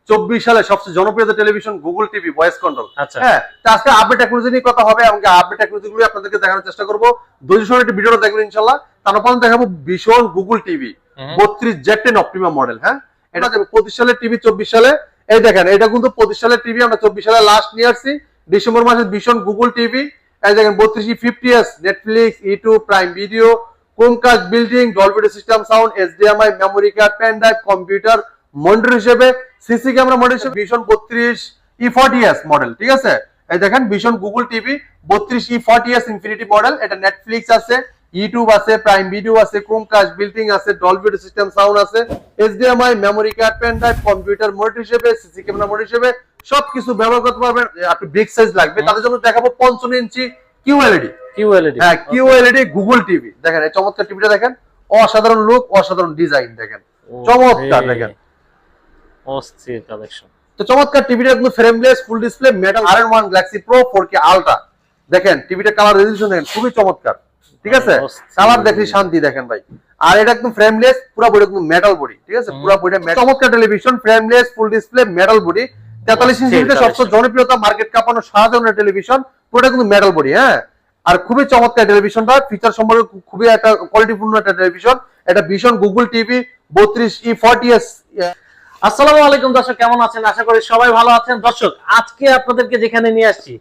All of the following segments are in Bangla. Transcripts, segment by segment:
24 সালে সবচেয়ে জনপ্রিয় television Google TV voice control. আচ্ছা হ্যাঁ, তো আজকে আপডেট টেকনোলজি নিয়ে কথা হবে এবং আপডেট টেকনোলজি গুলো আপনাদেরকে দেখানোর চেষ্টা করব। ধৈর্য সহকারে একটি ভিডিওটা দেখবেন ইনশাআল্লাহ। তারপর দেখাবো ভীষণ Google TV 32 Z10 optimum model. হ্যাঁ, এটা 25 সালের টিভি 24 সালে, এই দেখেন এটা কিন্তু 25 সালের টিভি, আমরা 24 সালে লাস্ট নিয়ে আসছি ডিসেম্বর মাসে ভীষণ গুগল টিভি। এই দেখেন 32E50s, Netflix, YouTube, prime video, Chromecast building, Dolby system sound, HDMI, memory card, pen drive, computer monitor হিসেবে, সিসি ক্যামেরা মডেল হিসেবে ভীষণ 32E40s মডেল। ঠিক আছে, এই দেখেন Vision Google TV 32E40s infinity model. এটা নেটফ্লিক্স আছে, ইউটিউব আছে, প্রাইম ভিডিও আছে, ক্রোমকাস্ট বিল্ডিং আছে, ডলবি সিস্টেম সাউন্ড আছে, HDMI, memory card, pen drive, computer monitor হিসেবে, সিসি ক্যামেরা মনিটর হিসেবে সবকিছু ব্যবহার করতে পারবেন। একটু বিগ সাইজ লাগবে তাদের জন্য দেখাবো 55 ইঞ্চি QLED। হ্যাঁ, QLED গুগল টিভি। দেখেন এই চমৎকার টিভিটা দেখেন, অসাধারণ লুক, অসাধারণ ডিজাইন, দেখেন চমৎকার, দেখেন অস্থির কালেকশন। তো চমৎকার টিভিটা কিন্তু frameless, full display, metal R1 Galaxy pro 4K ultra. দেখেন টিভিটা কালার রেজোলিউশন দেখেন খুবই চমৎকার। ঠিক আছে, কালার দেখলে শান্তি, দেখেন ভাই। আর এটা একদম ফ্রেমলেস, পুরো বডি একদম মেটাল বডি। ঠিক আছে, পুরো বডিটা চমৎকার television, frameless, full display, metal body. 43 ইঞ্চিতে সবচেয়ে জনপ্রিয়তা, মার্কেট কাঁপানো শাহজাহানের টেলিভিশন, পুরোটা কিন্তু মেটাল বডি। হ্যাঁ, আর খুবই চমৎকার টেলিভিশনটা, ফিচার সম্পর্কে খুবই একটা কোয়ালিটিপূর্ণ একটা টেলিভিশন। এটা ভীষণ গুগল টিভি 32E40s। আসসালামু আলাইকুম দর্শক, কেমন আছেন? আশা করি সবাই ভালো আছেন। দর্শক, আজকে আপনাদেরকে যেখানে নিয়ে আসছি,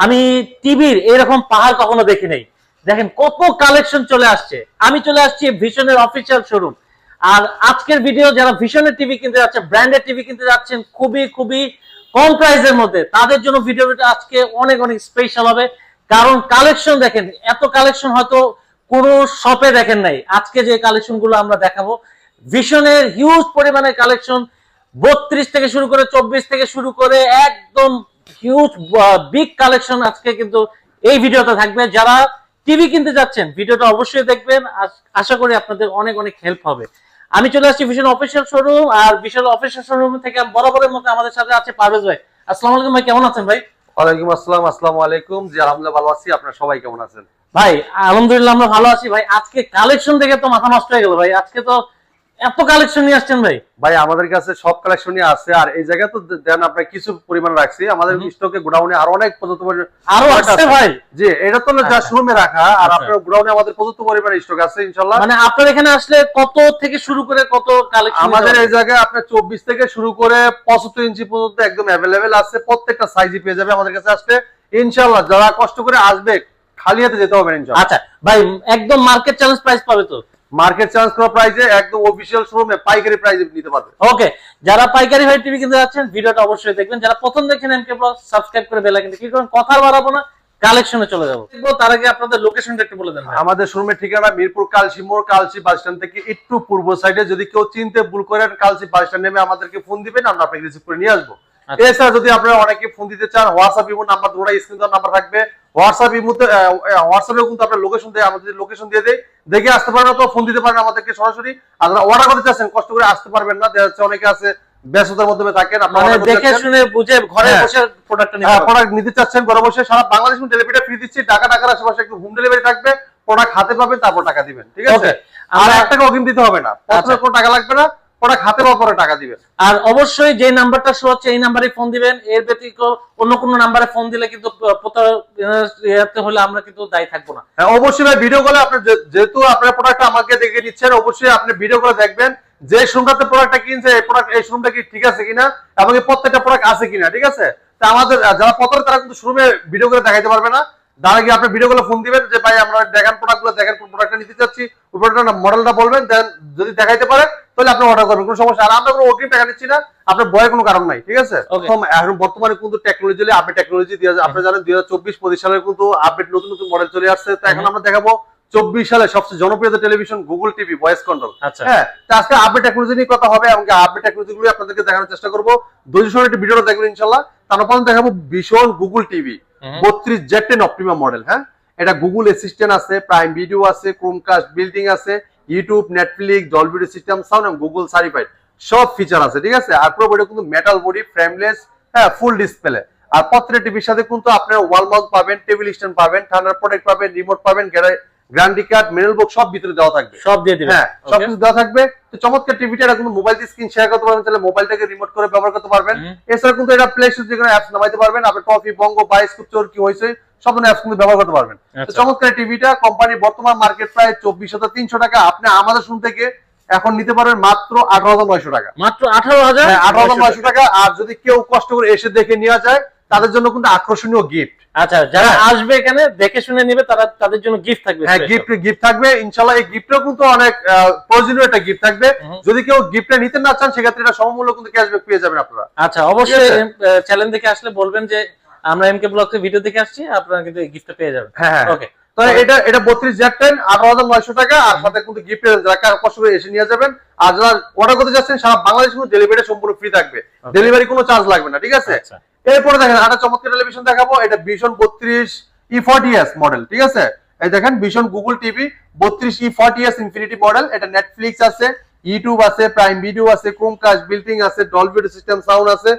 আমি টিভির এরকম পাহাড় কখনো দেখি নাই। দেখেন কত কালেকশন চলে আসছে। আমি চলে আসছি ভিশনের অফিসিয়াল শোরুম। আর আজকের ভিডিও যারা ভিশনের টিভি কিনতে যাচ্ছে, ব্র্যান্ডেড টিভি কিনতে যাচ্ছেন খুবই খুবই কম প্রাইসের মধ্যে, তাদের জন্য ভিডিওটা আজকে অনেক অনেক স্পেশাল হবে। কারণ কালেকশন দেখেন, এত কালেকশন হয়তো কোনো শপে দেখেন নাই। আজকে যে কালেকশন গুলো আমরা দেখাবো, ভিশনের হিউজ পরিমাণে কালেকশন, 32 থেকে শুরু করে 24 থেকে শুরু করে একদম হিউজ বিগ কালেকশন আজকে কিন্তু এই ভিডিওতে থাকবে। যারা টিভি কিনতে যাচ্ছেন ভিডিওটা অবশ্যই দেখবেন, আশা করি আপনাদের অনেক অনেক হেল্প হবে। আমি চলে আসছি ভিশন অফিসিয়াল শোরুম। আর ভিশন অফিসিয়াল শোরুম থেকে বরাবরের মতো আমাদের সাথে আছে পারভেজ ভাই। আসসালামু আলাইকুম ভাই, কেমন আছেন ভাই? ওয়ালাইকুম আসসালাম। আসসালামু আলাইকুম। জি আলহামদুলিল্লাহ ভালো আছি, আপনারা সবাই কেমন আছেন? ভাই আলহামদুলিল্লাহ আমরা ভালো আছি ভাই। আজকে কালেকশন দেখে তো মাথা নষ্ট হয়ে গেল ভাই, আজকে তো এত কালেকশন নিয়ে আসছেন ভাই। ভাই আমাদের কাছে সব কালেকশনই আছে, আর এই জায়গায় তো দেন আপনার কিছু পরিমাণ রাখছি আমাদের স্টকে, গোডাউনে আরো অনেক পর্যন্ত আরো আছে ভাই। জি, এটা তো যা শোরুমে রাখা, আর আপনার গোডাউনে আমাদের পর্যন্ত পরিমাণ স্টক আছে ইনশাআল্লাহ। মানে আপনার এখানে আসলে কত থেকে শুরু করে কত কালেকশন? আমাদের এই জায়গায় আপনার 24 থেকে শুরু করে 75 ইঞ্চি পর্যন্ত একদম অ্যাভেলেবেল আছে, প্রত্যেকটা সাইজই পেয়ে যাবে আমাদের কাছে আসলে ইনশাআল্লাহ। যারা কষ্ট করে আসবে খালি হাতে যেতে হবে ইনশাআল্লাহ। আচ্ছা ভাই, একদম মার্কেট চ্যালেঞ্জ প্রাইস পাবে তো? মার্কেট চ্যালেঞ্জ করা প্রাইসে একদম অফিশিয়াল শোরুমে পাইকারি প্রাইসে নিতে পারবে। ওকে, যারা পাইকারি ভাই টিভি কিনতে যাচ্ছেন ভিডিওটা অবশ্যই দেখবেন। যারা প্রথম দেখেন এমকে ব্লগ সাবস্ক্রাইব করে বেল আইকনটা ক্লিক করুন। কথা বাড়াবো না, কালেকশনে চলে যাবো। তার আগে আপনাদের লোকেশনটা একটু বলে দেন। আমাদের শোরুমের ঠিকানা মিরপুর কালসি মোড়, কালসি বাস স্ট্যান্ড থেকে একটু পূর্ব সাইডে। যদি কেউ চিনতে ভুল করেন, কালসি বাস স্ট্যান্ড নেমে আমাদেরকে ফোন দিবেন, আমরা আপনাকে রিসিভ করে নিয়ে আসবো। এছাড়া যদি আপনারা অনেকে ফোন দিতে চান, হোয়াটসঅ্যাপ ইমো নাম্বার দুটো স্ক্রিন নাম্বার থাকবে, হোয়াটসঅ্যাপে কিন্তু আপনার লোকেশন দিয়ে, আমাদের লোকেশন দিয়ে দেয়, দেখে আসতে পারেন অথবা ফোন দিতে পারেন আমাদেরকে সরাসরি। আর যারা অর্ডার করতে চাচ্ছেন কষ্ট করে আসতে পারবেন না, দেখা যাচ্ছে অনেকে আছে ব্যস্ততার মাধ্যমে থাকেন, মানে দেখে শুনে বুঝে ঘরে বসে প্রোডাক্ট নিতে চাচ্ছেন, ঘরে বসে সারা বাংলাদেশ ডেলিভারিটা ফ্রি দিচ্ছি। ঢাকার আশেপাশে একটু হোম ডেলিভারি থাকবে, প্রোডাক্ট হাতে পাবেন, তারপর টাকা দিবেন। ঠিক আছে, আর 1 টাকা অগ্রিম দিতে হবে না, কোনো টাকা লাগবে না, প্রোডাক্ট হাতে পাওয়ার পরে টাকা দিবেন। আর অবশ্যই যে নাম্বারটা শো হচ্ছে এই নাম্বারে ফোন দিবেন। এর ব্যতিরিক্ত অন্য কোনো নাম্বারে ফোন দিলে কিন্তু প্রতারিত হলে আমরা কিন্তু দায়ী থাকবো না। হ্যাঁ, অবশ্যই ভাই ভিডিও কলে আপনি, যেহেতু আপনার প্রোডাক্ট আমাকে দেখে নিচ্ছেন, অবশ্যই আপনি ভিডিও করে দেখবেন যে শোরুমটাতে প্রোডাক্টটা কিনছে এই শোরুমটা কি ঠিক আছে কিনা, এবং প্রত্যেকটা প্রোডাক্ট আছে কিনা। ঠিক আছে, তা আমাদের যারা প্রতারক তারা কিন্তু শোরুমে ভিডিও করে দেখাইতে পারবে না। তার আগে আপনি ভিডিও গুলো ফোন দিবেন যে ভাই আমরা দেখান প্রোডাক্টগুলো, দেখেন কোন প্রোডাক্টটা নিতে চাচ্ছি, ওই প্রোডাক্টটা মডেলটা বলবেন, দেন যদি দেখাইতে পারে তাহলে আপনি অর্ডার করবেন, কোনো সমস্যা। আর আমরা কোনো অগ্রিম টাকা নিচ্ছি না, আপনার ভয়ের কোনো কারণ নাই। ঠিক আছে, এখন বর্তমানে কিন্তু টেকনোলজি আপডেট টেকনোলজি দিয়ে আপনি জানেন 2024-25 সালের কিন্তু আপডেট নতুন নতুন মডেল চলে আসছে। তো এখন আমরা দেখাবো 24 সালে সবচেয়ে জনপ্রিয় television Google TV voice control. হ্যাঁ, তো আজকে আপডেট টেকনোলজি নিয়ে কথা হবে এবং আপডেট টেকনোলজি গুলো আপনাদেরকে দেখানোর চেষ্টা করব। ধৈর্য সহকারে একটি ভিডিওটা দেখবেন ইনশাআল্লাহ। তারপর দেখাবো ভীষণ Google TV 32 Z10 optimum model. হ্যাঁ, এটা গুগল অ্যাসিস্ট্যান্ট আছে, প্রাইম ভিডিও আছে, ক্রোমকাস্ট বিল্ডিং আছে, YouTube, Netflix, Dolby system sound এবং গুগল সার্টিফাইড সব ফিচার আছে। ঠিক আছে, আর পুরো বডি কিন্তু মেটাল বডি, ফ্রেমলেস, হ্যাঁ ফুল ডিসপ্লে। আর প্রত্যেকটা টিভির সাথে কিন্তু আপনার ওয়াল মাউন্ট পাবেন, টেবিল স্ট্যান্ড পাবেন, ঠান্ডার প্রোটেক্ট পাবেন, রিমোট পাবেন, গ্যারান্টি কার্ড, মেনুয়াল বুক সব ভিতরে দেওয়া থাকবে। সব দিয়ে দিবেন। হ্যাঁ, সবকিছু দেওয়া থাকবে। তো চমৎকার টিভিটা, এটা কিন্তু মোবাইল দিয়ে স্ক্রিন শেয়ার করতে পারবেন, তাহলে মোবাইলটাকে রিমোট করে ব্যবহার করতে পারবেন। এছাড়া কিন্তু এটা প্লে স্টোর থেকে অ্যাপস নামাইতে পারবেন, আপনি টফি, বঙ্গ, বাইস্কোপ, চরকি, হইচই সব ধরনের অ্যাপস কিন্তু ব্যবহার করতে পারবেন। তো চমৎকার টিভিটা কোম্পানির বর্তমান মার্কেট প্রাইস 24,300 টাকা। আপনি আমাদের শুরু থেকে এখন নিতে পারবেন মাত্র 18,900 টাকা। মাত্র 18,000? হ্যাঁ, 18,900 টাকা। আর যদি কেউ কষ্ট করে এসে দেখে নেওয়া যায়, তাদের জন্য কিন্তু আকর্ষণীয় গিফট। আচ্ছা, যারা আসবে এখানে দেখে শুনে নেবে তাদের জন্য গিফট থাকবে। হ্যাঁ, গিফট থাকবে ইনশাআল্লাহ। এই গিফটও কিন্তু অনেক প্রয়োজনীয় একটা গিফট থাকবে। যদি কেউ গিফটটা নিতে না চান, সেক্ষেত্রে এটা সমমূল্য কিন্তু ক্যাশব্যাক পেয়ে যাবেন আপনারা। আচ্ছা, অবশ্যই চ্যানেল দেখে আসলে বলবেন যে আমরা এমকে ব্লগের ভিডিও দেখে আসছি, আপনারা কিন্তু এই গিফটটা পেয়ে যাবেন। হ্যাঁ, ওকে। তো এটা 32Z10 18,900 টাকা। আর সাথে কিন্তু গিফট যারা কষ্ট করে এসে নিয়ে যাবেন। আর যারা অর্ডার করতে যাচ্ছেন, সারা বাংলাদেশ কিন্তু ডেলিভারি সম্পূর্ণ ফ্রি থাকবে, ডেলিভারি কোনো চার্জ লাগবে না, ঠিক আছে? এরপরে দেখেন একটা চমৎকার টেলিভিশন দেখাবো। এটা ভিশন 32 E40s মডেল, ঠিক আছে? এই দেখেন Vision Google TV 32 E40s infinity model. এটা নেটফ্লিক্স আছে, ইউটিউব আছে, প্রাইম ভিডিও আছে, ক্রোমকাস্ট বিল্টিং আছে, ডলবি সিস্টেম সাউন্ড আছে,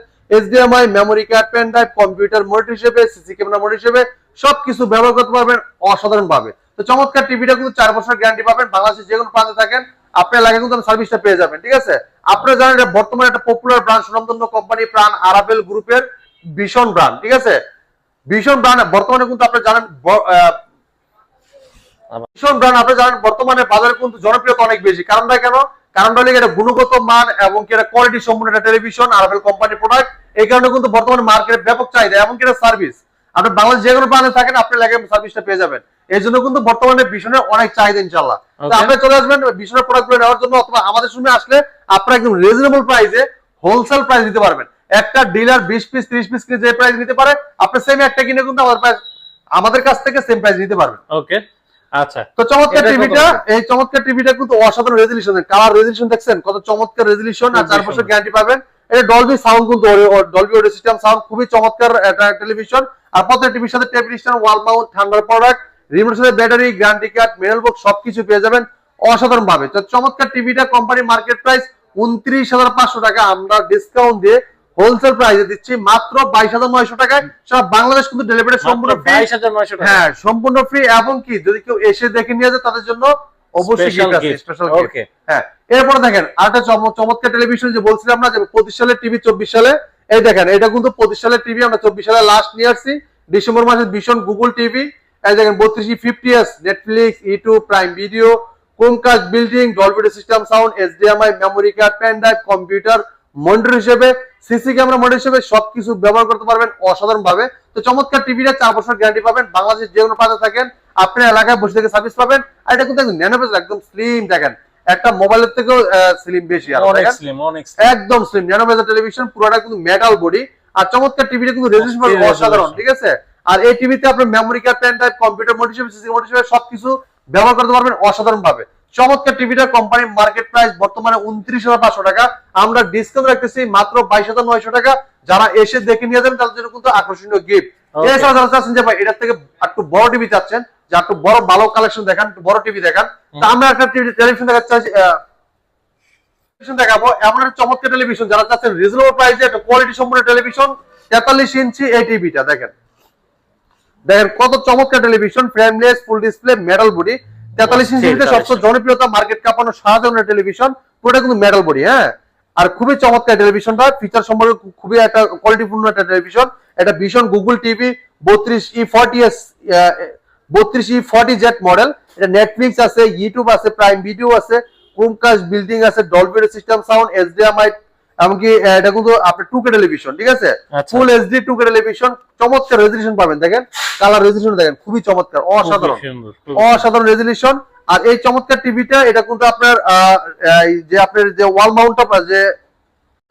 HDMI, memory card, pen drive, computer monitor হিসেবে, সিসি ক্যামেরা মনিটর হিসেবে সবকিছু ব্যবহার করতে পারবেন অসাধারণ ভাবে। তো চমৎকার টিভিটা কিন্তু 4 বছর গ্যারান্টি পাবেন। বাংলাদেশের যে কোনো প্রান্তে থাকেন, আপনার এলাকায় কিন্তু সার্ভিসটা পেয়ে যাবেন, ঠিক আছে? আপনারা জানেন এটা বর্তমানে একটা পপুলার ব্র্যান্ড, সুনামধন্য কোম্পানি প্রাণ আরাবেল গ্রুপের ভিশন ব্র্যান্ড, ঠিক আছে? ভিশন ব্র্যান্ড বর্তমানে কিন্তু আপনারা জানেন ভিশন ব্র্যান্ড আপনারা জানেন বর্তমানে বাজারে কিন্তু জনপ্রিয়তা অনেক বেশি। কারণটা কেন? কারণটা হলো এটা গুণগত মান এবং কি এটা কোয়ালিটি সম্পন্ন একটা টেলিভিশন, আরাবেল কোম্পানির প্রোডাক্ট। এই কারণে কিন্তু বর্তমানে মার্কেটে ব্যাপক চাহিদা এবং কি এটা সার্ভিস। আপনি বাংলাদেশ যে কোনো প্রান্তে থাকেন, আপনার এলাকায় সার্ভিসটা পেয়ে যাবেন। এই জন্য কিন্তু বর্তমানে ভিশনের অনেক চাহিদা ইনশাআল্লাহ। তো আপনি চলে আসবেন ভিশনের প্রোডাক্টগুলো নেওয়ার জন্য, অথবা আমাদের সঙ্গে আসলে আপনারা একদম রিজনেবল প্রাইসে হোলসেল প্রাইস দিতে পারবেন। একটা ডিলার 20 পিস 30 পিস কিনে যে প্রাইস নিতে পারে, আপনি সেম একটা কিনে কিন্তু আমাদের কাছ থেকে সেম প্রাইস নিতে পারবেন। ওকে, আচ্ছা। তো চমৎকার টিভিটা, এই চমৎকার টিভিটা কিন্তু অসাধারণ রেজোলিউশন, কালার রেজোলিউশন দেখছেন কত চমৎকার রেজোলিউশন। আর 4 বছর গ্যারান্টি পাবেন। এটা ডলবি সাউন্ড কিন্তু ডলবি অডিও সিস্টেম সাউন্ড, খুবই চমৎকার একটা টেলিভিশন। আর প্রত্যেকটা টিভির সাথে টেবিল স্ট্যান্ড, ওয়াল মাউন্ট, ঠান্ডার প্রোডাক্ট, রিমোটের সাথে ব্যাটারি, গ্যারান্টি কার্ড, মেনুয়াল বুক সবকিছু পেয়ে যাবেন অসাধারণ ভাবে। তো চমৎকার টিভিটা কোম্পানি মার্কেট প্রাইস 29,500 টাকা। আমরা ডিসকাউন্ট দিয়ে হোলসেল প্রাইসে দিচ্ছি মাত্র 22,900 টাকায়। সব বাংলাদেশ কিন্তু ডেলিভারি সম্পূর্ণ ফ্রি। 22,900 টাকা। হ্যাঁ, সম্পূর্ণ ফ্রি। এবং কি যদি কেউ এসে দেখে নিয়ে যায়, তাদের জন্য অবশ্যই গিফট আছে, স্পেশাল গিফট। হ্যাঁ, এরপর দেখেন আরেকটা চমৎকার টেলিভিশন যে বলছিলাম না যে 25 সালের টিভি 24 সালে, এই দেখেন এটা কিন্তু 25 সালের টিভি, আমরা 24 সালে লাস্ট নিয়ে আসছি ডিসেম্বর মাসে। ভিশন গুগল টিভি, এই দেখেন 32 50s, Netflix, YouTube, prime video, Chromecast building, Dolby system sound, HDMI, memory card, pen drive, computer monitor হিসেবে, সিসি ক্যামেরা মনিটর হিসেবে সবকিছু ব্যবহার করতে পারবেন অসাধারণ ভাবে। তো চমৎকার টিভিটা 4 বছর গ্যারান্টি পাবেন। বাংলাদেশের যে কোনো প্রান্তে থাকেন, আপনার এলাকায় বসে থেকে সার্ভিস পাবেন। আর এটা কিন্তু একদম ন্যানো বেজ, একদম স্লিম, দেখেন একটা মোবাইলের থেকেও স্লিম বেশি, আর অনেক স্লিম, অনেক একদম স্লিম ন্যানো বেজ টেলিভিশন, পুরোটা কিন্তু মেটাল বডি। আর চমৎকার টিভিটা কিন্তু রেজোলিউশন অসাধারণ, ঠিক আছে? আর এই টিভিতে আপনি memory card, pen drive, computer monitor হিসেবে, সিসি মনিটর হিসেবে সবকিছু ব্যবহার করতে পারবেন অসাধারণ ভাবে। চমৎকার টিভিটা কোম্পানির মার্কেট প্রাইস বর্তমানে 29,500 টাকা। আমরা ডিসকাউন্ট রাখতেছি মাত্র 22,900 টাকা। যারা এসে দেখে নিয়ে যাবেন, তাদের জন্য কিন্তু আকর্ষণীয় গিফট। এছাড়া যারা চাচ্ছেন যে ভাই এটার থেকে একটু বড় টিভি চাচ্ছেন, যে একটু বড় ভালো কালেকশন দেখান, একটু বড় টিভি দেখান, তা আমরা একটা টেলিভিশন দেখাতে চাচ্ছি, দেখাবো এমন একটা চমৎকার টেলিভিশন। যারা চাচ্ছেন রিজনেবল প্রাইসে একটা কোয়ালিটি সম্পন্ন টেলিভিশন, 43 ইঞ্চি এই টিভিটা দেখেন কত চমৎকার television, frameless, full display, metal body. 43 ইঞ্চিতে সবচেয়ে জনপ্রিয়তা, মার্কেট কাঁপানো শাহজাহানের টেলিভিশন, পুরোটা কিন্তু মেটাল বডি। হ্যাঁ, আর খুবই চমৎকার টেলিভিশনটা, ফিচার সম্পর্কে খুবই একটা কোয়ালিটিপূর্ণ একটা টেলিভিশন। এটা Vision Google TV 32 E40s 32 E40Z model. এটা নেটফ্লিক্স আছে, ইউটিউব আছে, প্রাইম ভিডিও আছে, ক্রোমকাস্ট বিল্ডিং আছে, ডলবি সিস্টেম সাউন্ড, HDMI, এমনকি এটা কিন্তু আপনার 2K টেলিভিশন, ঠিক আছে? ফুল HD 2K টেলিভিশন, চমৎকার রেজোলিউশন পাবেন। দেখেন কালার রেজোলিউশন দেখেন, খুবই চমৎকার, অসাধারণ অসাধারণ রেজোলিউশন। আর এই চমৎকার টিভিটা এটা কিন্তু আপনার যে আপনার যে ওয়াল মাউন্ট, যে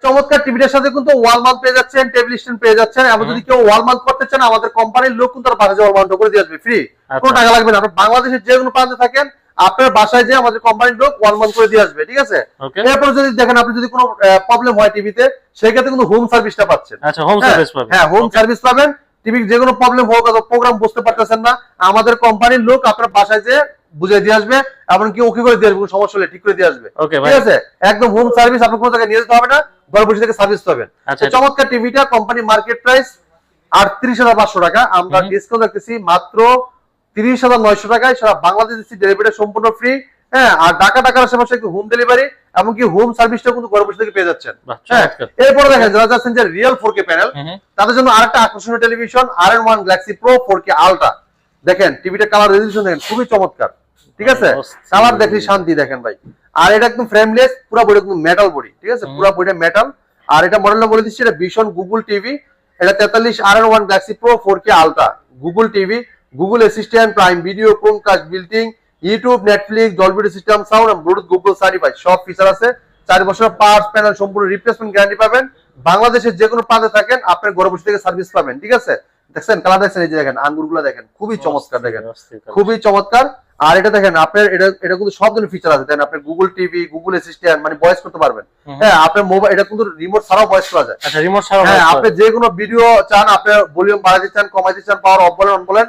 চমৎকার টিভিটার সাথে কিন্তু ওয়াল মাউন্ট পেয়ে যাচ্ছেন, টেবিল স্ট্যান্ড পেয়ে যাচ্ছেন। এবং যদি কেউ ওয়াল মাউন্ট করতে চান, আমাদের কোম্পানির লোক কিন্তু তার বাসায় ওয়াল মাউন্ট করে দিয়ে আসবে ফ্রি, কোনো টাকা লাগবে না। আপনি বাংলাদেশের যে কোনো প্রান্তে থাকেন, আপনার বাসায় যে আমাদের কোম্পানির লোক ওয়াল মাউন্ট করে দিয়ে আসবে, ঠিক আছে? এরপর যদি দেখেন আপনি যদি কোনো প্রবলেম হয় টিভিতে, সেক্ষেত্রে কিন্তু হোম সার্ভিসটা পাচ্ছেন। আচ্ছা, হোম সার্ভিস পাবেন। হ্যাঁ, হোম সার্ভিস পাবেন। টিভি যে কোনো প্রবলেম হোক, অথবা প্রোগ্রাম বুঝতে পারতেছেন না, আমাদের কোম্পানির লোক আপনার বাসায় যে বুঝিয়ে দিয়ে আসবে, এমনকি ওকে করে দিয়ে আসবে, কোনো সমস্যা হলে ঠিক করে দিয়ে আসবে, ঠিক আছে? একদম হোম সার্ভিস, আপনার কোনো জায়গায় নিয়ে যেতে হবে না, ঘরে বসে থেকে সার্ভিস পাবেন। চমৎকার টিভিটা কোম্পানি মার্কেট প্রাইস 38,500 টাকা। আমরা ডিসকাউন্ট রাখতেছি মাত্র 30,900 টাকায় সারা বাংলাদেশ ডেলিভারি সম্পূর্ণ ফ্রি। হ্যাঁ, আর ঢাকার আশেপাশে একটু হোম ডেলিভারি এমনকি হোম সার্ভিসটা কিন্তু ঘরে বসে থেকে পেয়ে যাচ্ছেন। হ্যাঁ, এরপরে দেখেন যারা যাচ্ছেন যে রিয়েল 4K প্যানেল, তাদের জন্য আরেকটা আকর্ষণীয় television R&1 Galaxy Pro 4K Ultra। দেখেন টিভিটা কালার রেজোলিউশন দেখেন খুবই চমৎকার, ঠিক আছে, কালার দেখি শান্তি দেখেন ভাই। আর এটা একদম ফ্রেমলেস, পুরো বডি একদম মেটাল বডি, ঠিক আছে, পুরো বডিটা মেটাল। আর এটা মডেলটা বলে দিচ্ছি, এটা ভিশন গুগল টিভি, এটা 43 R&1 Galaxy Pro 4K Ultra Google TV, Google assistant, prime video, Chromecast, built in, YouTube, Netflix, Dolby system sound এবং ব্লুটুথ গুগল সার্টিফাইড সব ফিচার আছে। 4 বছর পাওয়ার প্যানেল সম্পূর্ণ রিপ্লেসমেন্ট গ্যারান্টি পাবেন। বাংলাদেশের যে কোনো প্রান্তে থাকেন আপনার ঘরে বসে থেকে সার্ভিস পাবেন, ঠিক আছে। দেখছেন কালার দেখছেন, এই যে দেখেন আঙ্গুরগুলো দেখেন খুবই চমৎকার, দেখেন খুবই চমৎকার। আর এটা দেখেন আপনার এটা কিন্তু সব ধরনের ফিচার আছে, দেখেন আপনার গুগল টিভি, গুগল অ্যাসিস্ট্যান্ট মানে ভয়েস করতে পারবেন। হ্যাঁ, আপনার মোবাইল এটা কিন্তু রিমোট ছাড়াও ভয়েস করা যায়। আচ্ছা, রিমোট ছাড়াও। হ্যাঁ, আপনি যে কোনো ভিডিও চান, আপনার ভলিউম বাড়াতে চান, কমাইতে চান, পাওয়ার অফ বলেন অন বলেন,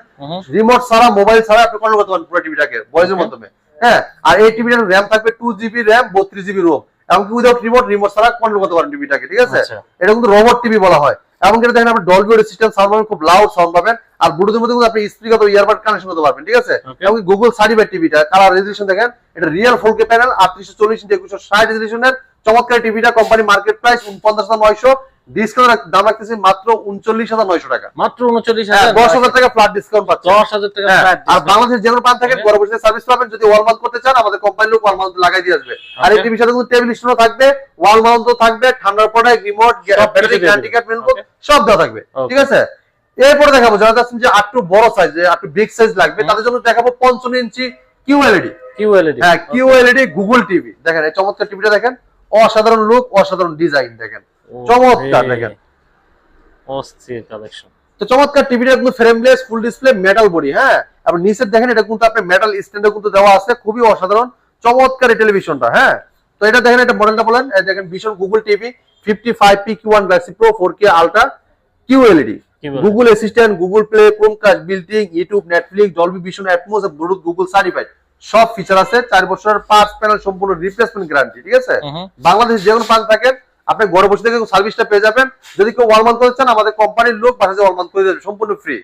রিমোট ছাড়া মোবাইল ছাড়া আপনি কন্ট্রোল করতে পারেন পুরো টিভিটাকে ভয়েসের মাধ্যমে। হ্যাঁ, আর এই টিভিটার র্যাম থাকবে 2GB র্যাম, 32GB রোম, এমনকি উইদাউট রিমোট ছাড়া কন্ট্রোল করতে পারেন টিভিটাকে, ঠিক আছে। এটা কিন্তু রোবট টিভি বলা হয়। এবং এটা দেখেন আপনি ডলবি অডিও সিস্টেম সাউন্ড পাবেন, খুব লাউড সাউন্ড পাবেন। আর ব্লুটুথের মধ্যে কিন্তু আপনি স্পিকার অথবা ইয়ারবাড কানেকশন করতে পারবেন, ঠিক আছে। এবং গুগল সার্টিফাইড টিভিটা কালার রেজোলিউশন দেখেন, এটা রিয়েল 4K প্যানেল 3840x2160 রেজোলিউশনের চমৎকার টিভিটা। কোম্পানি মার্কেট প্রাইস 49,900, ডিসকাউন্ট দাম রাখতেছি মাত্র 39,900 টাকা। মাত্র 39,000, 10,000 টাকা ফ্ল্যাট ডিসকাউন্ট পাচ্ছেন। 10,000 টাকা ফ্ল্যাট। আর বাংলাদেশের যে কোনো প্রান্ত থেকে ঘরে বসে সার্ভিস পাবেন। যদি ওয়াল মাউন্ট করতে চান আমাদের কোম্পানির লোক ওয়াল মাউন্ট লাগাই দিয়ে আসবে। আর এই টিভির সাথে কিন্তু টেবিল স্ট্যান্ডও থাকবে, ওয়াল মাউন্টও থাকবে, ঠান্ডার product, remote, battery, guarantee card, menu সব দেওয়া থাকবে, ঠিক আছে। এরপরে দেখাবো যারা চাচ্ছেন যে একটু বড় সাইজ, একটু বিগ সাইজ লাগবে, তাদের জন্য দেখাবো 55 ইঞ্চি QLED। হ্যাঁ, QLED গুগল টিভি। দেখেন এই চমৎকার টিভিটা দেখেন, অসাধারণ লুক, অসাধারণ ডিজাইন, দেখেন চমৎকার, দেখেন অস্থির কালেকশন। তো চমৎকার টিভিটা কিন্তু frameless, full display, metal body. হ্যাঁ, আপনি নিচে দেখেন এটা কিন্তু আপনি মেটাল স্ট্যান্ডে কিন্তু দেওয়া আছে, খুবই অসাধারণ চমৎকার এই টেলিভিশনটা। হ্যাঁ, তো এটা দেখেন, এটা মডেলটা বলেন, এই দেখেন Vision Google TV 55PQ1 Galaxy Pro 4K Ultra QLED, Google Assistant, Google play, Chromecast, built in, YouTube, Netflix, Dolby Vision, atoms, Bluetooth Google certified সব ফিচার আছে। 4 বছরের পাঁচ প্যানেল সম্পূর্ণ রিপ্লেসমেন্ট গ্যারান্টি, ঠিক আছে। বাংলাদেশ যে কোনো প্রান্তে থাকেন আপনি ঘরে বসে থেকে সার্ভিসটা পেয়ে যাবেন। যদি কেউ ওয়াল মাউন্ট করতে চান আমাদের কোম্পানির লোক বাসায় ওয়াল মাউন্ট করে দেবে সম্পূর্ণ ফ্রি,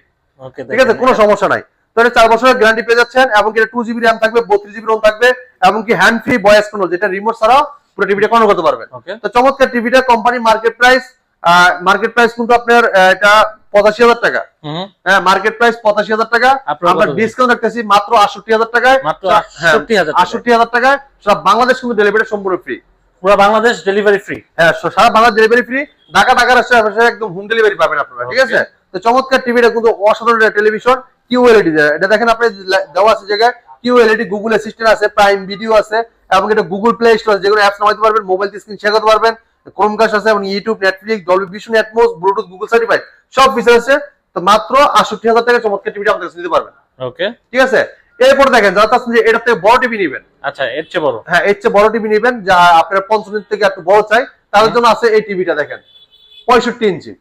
ঠিক আছে, কোনো সমস্যা নাই। তো এটা 4 বছরের গ্যারান্টি পেয়ে যাচ্ছেন। এমনকি এটা 2GB র্যাম থাকবে, 32GB রোম থাকবে, এমনকি হ্যান্ড ফ্রি ভয়েস কন্ট্রোল, যেটা রিমোট ছাড়াও পুরো টিভিটা কন্ট্রোল করতে পারবেন। তো চমৎকার টিভিটা কোম্পানি মার্কেট প্রাইস কিন্তু আপনার এটা 85,000 টাকা। হ্যাঁ, মার্কেট প্রাইস 85,000 টাকা, আমরা ডিসকাউন্ট রাখতেছি মাত্র 68,000 টাকায়। মাত্র 68,000 টাকায় সারা বাংলাদেশ কিন্তু ডেলিভারি সম্পূর্ণ ফ্রি, পুরো বাংলাদেশ ডেলিভারি ফ্রি। হ্যাঁ, সারা বাংলাদেশ ডেলিভারি ফ্রি, ঢাকার আশেপাশে একদম হোম ডেলিভারি পাবেন আপনারা, ঠিক আছে। তো চমৎকার টিভিটা কিন্তু অসাধারণ টেলিভিশন QLED। এটা দেখেন আপনি দেওয়া আছে জায়গায় QLED, গুগল অ্যাসিস্ট্যান্ট আছে, প্রাইম ভিডিও আছে, এবং এটা গুগল প্লে স্টোর আছে, যেগুলো অ্যাপস নামাইতে পারবেন, মোবাইল স্ক্রিন শেয়ার করতে পারবেন, ক্রোমকাস্ট আছে, এবং YouTube, Netflix, Dolby Vision, atoms, Bluetooth Google certified সব ফিচার আছে। তো মাত্র 68,000 টাকা চমৎকার টিভিটা আমাদের কাছে নিতে পারবেন, ওকে, ঠিক আছে। এরপর দেখেন যারা চাচ্ছেন যে এটা থেকে বড় টিভি নেবেন, আচ্ছা এর চেয়ে বড়, হ্যাঁ এর চেয়ে বড় টিভি নেবেন, যা আপনার 55 ইঞ্চি থেকে একটু বড় চাই, তাদের জন্য আছে এই টিভিটা দেখেন 65 ইঞ্চি।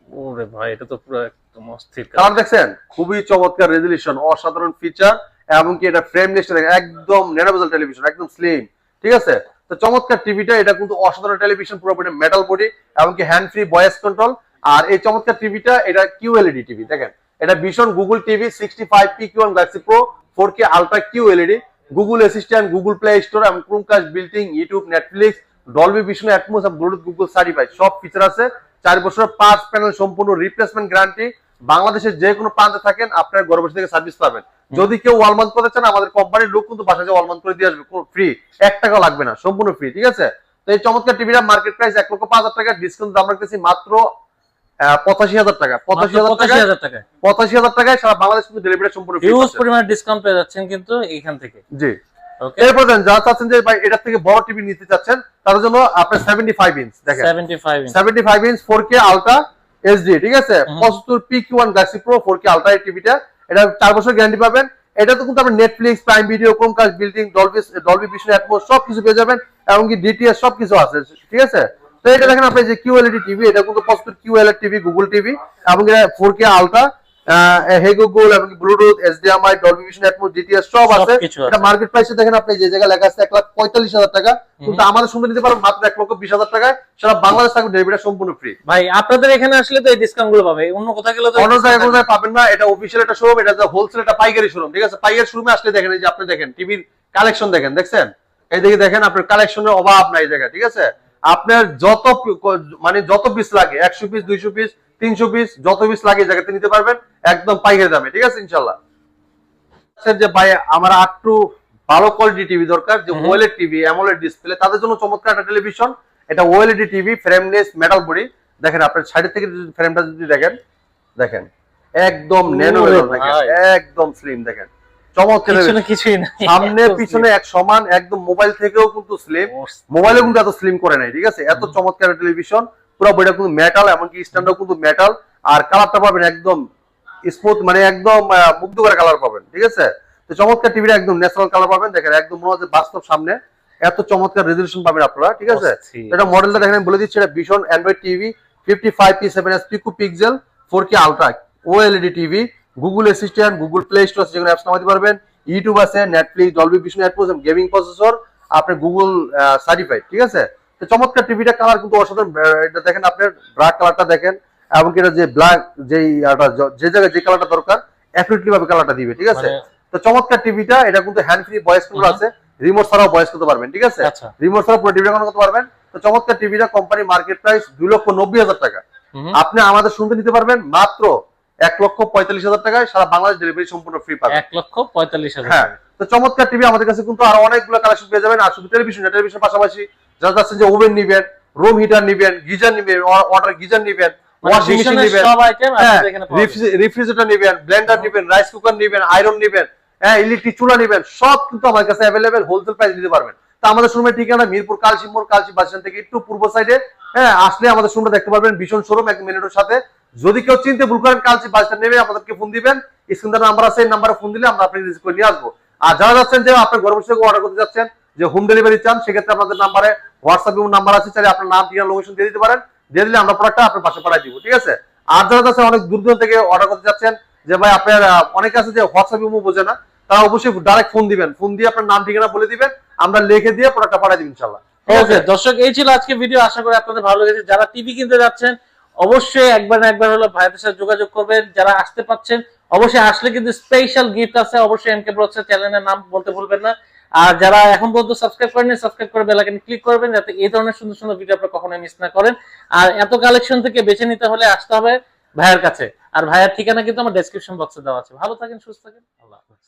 ওরে ভাই, এটা তো পুরো একদম অস্থির কালার দেখছেন, খুবই চমৎকার রেজোলিউশন, অসাধারণ ফিচার, এমনকি এটা ফ্রেমলেস, একদম ন্যানোবেজেল টেলিভিশন, একদম স্লিম, ঠিক আছে। তো চমৎকার টিভিটা, এটা কিন্তু অসাধারণ টেলিভিশন, পুরোপুরি মেটাল বডি, এমনকি হ্যান্ড ফ্রি ভয়েস কন্ট্রোল। আর এই চমৎকার টিভিটা এটা QLED টিভি, দেখেন এটা Vision Google TV 65PQ1 Galaxy Pro 4K Ultra QLED, Google Assistant, Google Play Store, এবং Chromecast, built in, YouTube, Netflix, Dolby Vision, Atmos, এবং ব্লুটুথ গুগল সার্টিফাইড সব ফিচার আছে। 4 বছরের 5 প্যানেল সম্পূর্ণ রিপ্লেসমেন্ট গ্যারান্টি। বাংলাদেশের যে কোনো প্রান্তে থাকেন আপনার ঘরে বসে থেকে সার্ভিস পাবেন। যদি কেউ ওয়াল মাউন্ট করতে চান আমাদের কোম্পানির লোক কিন্তু বাসায় ওয়াল মাউন্ট করে দিয়ে আসবে, কোনো ফ্রি, 1 টাকাও লাগবে না, সম্পূর্ণ ফ্রি, ঠিক আছে। তো এই চমৎকার টিভিটা মার্কেট প্রাইস 1,05,000 টাকা, ডিসকাউন্ট দাম রাখতেছি মাত্র 85,000 টাকা। 85,000 টাকায় সারা বাংলাদেশ কিন্তু ডেলিভারি সম্পূর্ণ ফ্রি, হিউজ পরিমাণ ডিসকাউন্ট পেয়ে যাচ্ছেন কিন্তু এইখান থেকে, জি। এরপর যারা চাচ্ছেন যে ভাই এটা থেকে বড় টিভি নিতে চাচ্ছেন তাদের জন্য আপনার 75 ইঞ্চ দেখেন, 75 ইঞ্চ 4K Ultra HD, ঠিক আছে, 75PQ1 Galaxy Pro 4K Ultra এই টিভিটা, এটা 4 বছর গ্যারান্টি পাবেন। এটা তো কিন্তু আপনি Netflix, prime video, Chromecast, বিল্টিং, Dolby Vision, atoms সব কিছু পেয়ে যাবেন, এমনকি DTS সব কিছু আছে, ঠিক আছে। তো এটা দেখেন আপনি যে QLED টিভি, এটা কিন্তু 75 QLED টিভি, গুগল টিভি, এবং এটা 4K Ultra হে গুগল এবং Bluetooth, HDMI, Dolby Vision, Atmos, DTS সব আছে। সবকিছু আছে। এটা মার্কেট প্রাইসে দেখেন আপনি যে জায়গায় লেখা আছে 1,45,000 টাকা, কিন্তু আমাদের সঙ্গে নিতে পারেন মাত্র 1,20,000 টাকায়। সারা বাংলাদেশ থাকবে ডেলিভারি সম্পূর্ণ ফ্রি। ভাই আপনাদের এখানে আসলে তো এই ডিসকাউন্ট গুলো পাবে, অন্য কোথাও গেলে তো অন্য জায়গায় কোনো জায়গায় পাবেন না। এটা অফিশিয়াল একটা শোরুম, এটা যে হোলসেল, এটা পাইকারি শোরুম, ঠিক আছে? পাইকারি শোরুমে আসলে দেখেন, এই যে আপনি দেখেন টিভির কালেকশন দেখছেন? এই দিকে দেখেন, আপনার কালেকশনের অভাব নাই এই জায়গায়, ঠিক আছে? আপনার মানে যত পিস লাগে, 100 পিস, 200 পিস, 300 পিস, যত পিস লাগে এই জায়গাতে নিতে পারবেন একদম পাইকারি দামে, ঠিক আছে? ইনশাআল্লাহ। যে ভাই আমার একটু ভালো কোয়ালিটি টিভি দরকার, যে ওএলইডি টিভি, অ্যামোলেড ডিসপ্লে, তাদের জন্য চমৎকার একটা টেলিভিশন। এটা OLED TV, frameless, metal body. দেখেন আপনার সাইড থেকে ফ্রেমটা যদি দেখেন একদম ন্যানো লেভেল, দেখেন একদম স্লিম, দেখেন চমৎকার। পিছনে কিছুই নাই, সামনে পিছনে এক সমান, একদম মোবাইল থেকেও কিন্তু স্লিম, মোবাইলে কিন্তু এত স্লিম করে নাই, ঠিক আছে? এত চমৎকার টেলিভিশন, পুরো বইটা কিন্তু মেটাল, এমনকি স্ট্যান্ডও কিন্তু মেটাল। আর কালারটা পাবেন একদম স্মুথ, মানে একদম মুগ্ধকর কালার পাবেন, ঠিক আছে? তো চমৎকার টিভিটা একদম ন্যাচারাল কালার পাবেন, দেখেন একদম মনে হচ্ছে বাস্তব সামনে, এত চমৎকার রেজলিউশন পাবেন আপনারা, ঠিক আছে? এটা মডেলটা দেখেন, আমি বলে দিচ্ছি, এটা ভীষণ android TV 55p7s pico pixel 4K ultra OLED TV, Google Assistant, Google Play Store যেখানে অ্যাপস নামাতে পারবেন, ইউটিউব আছে, Netflix, Dolby Vision, Atmos, gaming processor, আপনার গুগল সার্টিফাইড, ঠিক আছে? তো চমৎকার টিভিটা কালার কিন্তু অসাধারণ। এটা দেখেন আপনার ব্ল্যাক কালারটা দেখেন, এবং এটা যে ব্ল্যাক যে জায়গায় যে কালারটা দরকার অ্যাকুরেটলি ভাবে কালারটা দিবে, ঠিক আছে? তো চমৎকার টিভিটা, এটা কিন্তু হ্যান্ড ফ্রি ভয়েস কন্ট্রোল আছে, রিমোট ছাড়াও ভয়েস করতে পারবেন, ঠিক আছে? রিমোট ছাড়াও পুরো টিভিটা করতে পারবেন। তো চমৎকার টিভিটা কোম্পানি মার্কেট প্রাইস 2,90,000 টাকা, আপনি আমাদের শুনতে নিতে পারবেন মাত্র 1,45,000 টাকায়, সারা বাংলাদেশ ডেলিভারি সম্পূর্ণ ফ্রি পাবেন। 1,45,000। হ্যাঁ, তো চমৎকার টিভি আমাদের কাছে কিন্তু আরো অনেকগুলো কালেকশন পেয়ে যাবেন। আর শুধু টেলিভিশন পাশাপাশি যারা চাচ্ছেন যে ওভেন নিবেন, রুম হিটার নিবেন, গিজার নিবেন, ওয়াটার গিজার নিবেন, ওয়াশিং মেশিন নিবেন, সব আইটেম আপনাদের এখানে পাওয়া যাবে। রেফ্রিজারেটর নিবেন, ব্লেন্ডার নিবেন, রাইস কুকার নিবেন, আয়রন নিবেন, হ্যাঁ, ইলেকট্রিক চুলা নিবেন, সব কিন্তু আমার কাছে অ্যাভেলেবেল, হোলসেল প্রাইস নিতে পারবেন। তো আমাদের শোরুমের ঠিকানা মিরপুর কালচি মোড়, কালচি বাস স্ট্যান্ড থেকে একটু পূর্ব সাইডে, হ্যাঁ, আসলে আমাদের শোরুমটা দেখতে পারবেন, ভীষণ শোরুম, এক মিনিটের সাথে। যদি কেউ চিনতে ভুল করেন, কালচি বাস স্ট্যান্ড নেমে আমাদেরকে ফোন দিবেন, স্ক্রিনে নাম্বার আছে, এই নাম্বারে ফোন দিলে আমরা আপনাকে রিসিভ করে নিয়ে আসবো। আর যারা যাচ্ছেন যে আপনার ঘর বসে অর্ডার করতে যাচ্ছেন, যে হোম ডেলিভারি চান, সেক্ষেত্রে আমাদের নাম্বারে হোয়াটসঅ্যাপ নাম্বার আছে, চাইলে আপনার নাম, ঠিকানা, লোকেশন দিয়ে দিতে পারেন, দিয়ে দিলে আমরা প্রোডাক্টটা আপনার পাশে পাঠিয়ে দিব, ঠিক আছে? আর যারা যাচ্ছেন অনেক দূর দূর থেকে অর্ডার করতে যাচ্ছেন, যে ভাই আপনার অনেকে আছে যে হোয়াটসঅ্যাপ ইমো বোঝে না, তারা অবশ্যই ডাইরেক্ট ফোন দিবেন, ফোন দিয়ে আপনার নাম ঠিকানা বলে দিবেন, আমরা লিখে দিয়ে প্রোডাক্টটা পাঠিয়ে দিব ইনশাআল্লাহ। ওকে দর্শক, এই ছিল আজকে ভিডিও, আশা করি আপনাদের ভালো লেগেছে। যারা টিভি কিনতে যাচ্ছেন অবশ্যই একবার না একবার হলো ভাইদের সাথে যোগাযোগ করবেন। যারা আসতে পাচ্ছেন অবশ্যই আসলে কিন্তু স্পেশাল গিফট আছে, অবশ্যই এমকে ব্লগসের চ্যানেলের নাম বলতে ভুলবেন না। আর যারা এখন পর্যন্ত সাবস্ক্রাইব করেননি, সাবস্ক্রাইব করে বেল আইকনে ক্লিক করবেন, যাতে এই ধরনের সুন্দর সুন্দর ভিডিও আপনারা কখনোই মিস না করেন। আর এত কালেকশন থেকে বেছে নিতে হলে আসতে হবে ভাইয়ার কাছে, আর ভাইয়ার ঠিকানা কিন্তু আমার ডেসক্রিপশন বক্সে দেওয়া আছে। ভালো থাকেন, সুস্থ থাকেন, আল্লাহ হাফেজ।